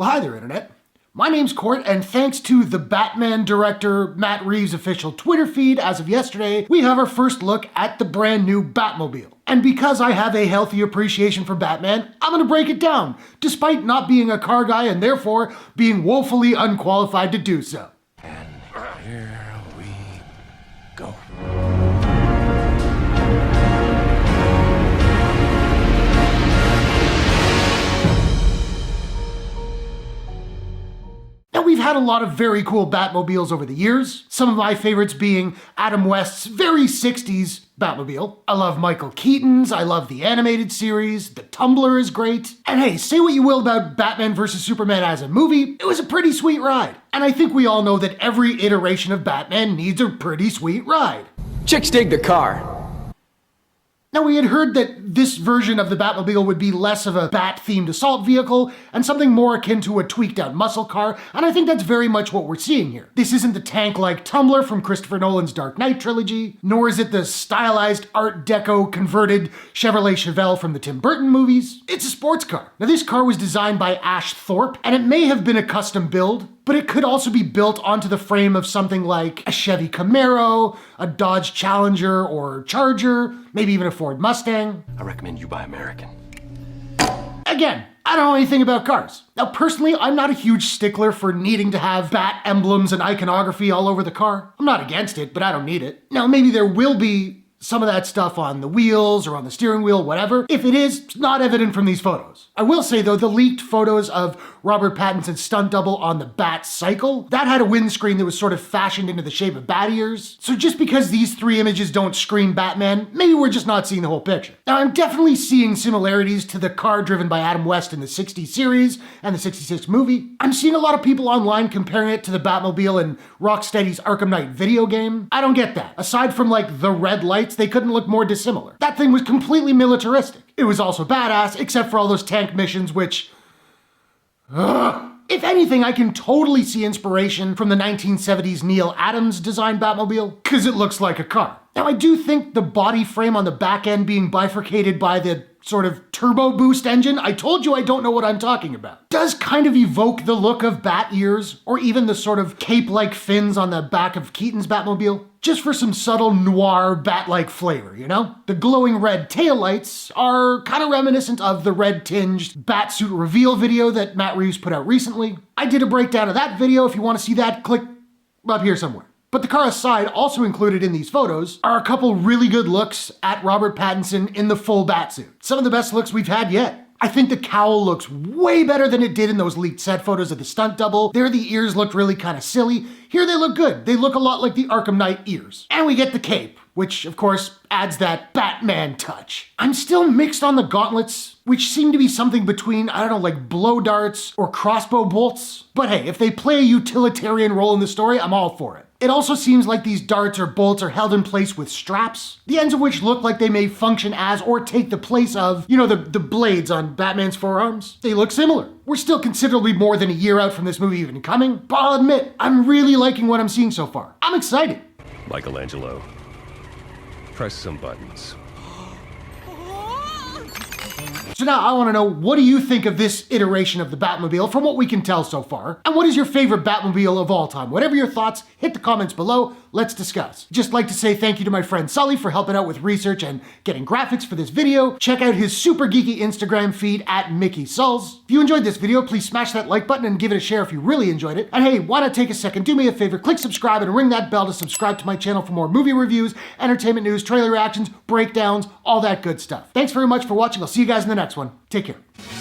Well, hi there, Internet. My name's Court, and thanks to the Batman director Matt Reeves' official Twitter feed as of yesterday, we have our first look at the brand new Batmobile. And because I have a healthy appreciation for Batman, I'm gonna break it down, despite not being a car guy and therefore being woefully unqualified to do so. And here we go. Now, we've had a lot of very cool Batmobiles over the years, some of my favorites being Adam West's very 60s Batmobile. I love Michael Keaton's, I love the animated series, the Tumbler is great. And hey, say what you will about Batman vs. Superman as a movie, it was a pretty sweet ride. And I think we all know that every iteration of Batman needs a pretty sweet ride. Chicks dig the car. Now, we had heard that this version of the Batmobile would be less of a Bat-themed assault vehicle and something more akin to a tweaked-out muscle car, and I think that's very much what we're seeing here. This isn't the tank-like Tumbler from Christopher Nolan's Dark Knight trilogy, nor is it the stylized Art Deco converted Chevrolet Chevelle from the Tim Burton movies. It's a sports car. Now, this car was designed by Ash Thorpe, and it may have been a custom build, but it could also be built onto the frame of something like a Chevy Camaro, a Dodge Challenger or Charger, maybe even a Ford Mustang. I recommend you buy American. Again, I don't know anything about cars. Now, personally, I'm not a huge stickler for needing to have bat emblems and iconography all over the car. I'm not against it, but I don't need it. Now, maybe there will be some of that stuff on the wheels or on the steering wheel, whatever. If it is, it's not evident from these photos. I will say though, the leaked photos of Robert Pattinson's stunt double on the Bat Cycle, that had a windscreen that was sort of fashioned into the shape of bat ears. So just because these three images don't scream Batman, maybe we're just not seeing the whole picture. Now, I'm definitely seeing similarities to the car driven by Adam West in the 60s series and the 66 movie. I'm seeing a lot of people online comparing it to the Batmobile in Rocksteady's Arkham Knight video game. I don't get that. Aside from like the red lights, they couldn't look more dissimilar. That thing was completely militaristic. It was also badass, except for all those tank missions, which... If anything, I can totally see inspiration from the 1970s Neil Adams designed Batmobile, because it looks like a car. Now, I do think the body frame on the back end being bifurcated by the sort of turbo boost engine, I told you I don't know what I'm talking about, does kind of evoke the look of bat ears, or even the sort of cape-like fins on the back of Keaton's Batmobile, just for some subtle noir bat-like flavor, you know? The glowing red taillights are kind of reminiscent of the red-tinged Batsuit reveal video that Matt Reeves put out recently. I did a breakdown of that video. If you want to see that, click up here somewhere. But the car aside, also included in these photos are a couple really good looks at Robert Pattinson in the full Batsuit. Some of the best looks we've had yet. I think the cowl looks way better than it did in those leaked set photos of the stunt double. There the ears looked really kind of silly. Here they look good. They look a lot like the Arkham Knight ears. And we get the cape, which of course adds that Batman touch. I'm still mixed on the gauntlets, which seem to be something between, I don't know, like blow darts or crossbow bolts. But hey, if they play a utilitarian role in the story, I'm all for it. It also seems like these darts or bolts are held in place with straps, the ends of which look like they may function as or take the place of, you know, the blades on Batman's forearms. They look similar. We're still considerably more than a year out from this movie even coming, but I'll admit, I'm really liking what I'm seeing so far. I'm excited. Michelangelo, press some buttons. So now I want to know, what do you think of this iteration of the Batmobile from what we can tell so far? And what is your favorite Batmobile of all time? Whatever your thoughts, hit the comments below. Let's discuss. Just like to say thank you to my friend Sully for helping out with research and getting graphics for this video. Check out his super geeky Instagram feed at Mickey Sulls. If you enjoyed this video, please smash that like button and give it a share if you really enjoyed it. And hey, why not take a second, do me a favor, click subscribe and ring that bell to subscribe to my channel for more movie reviews, entertainment news, trailer reactions, breakdowns, all that good stuff. Thanks very much for watching. I'll see you guys in the next one. Take care.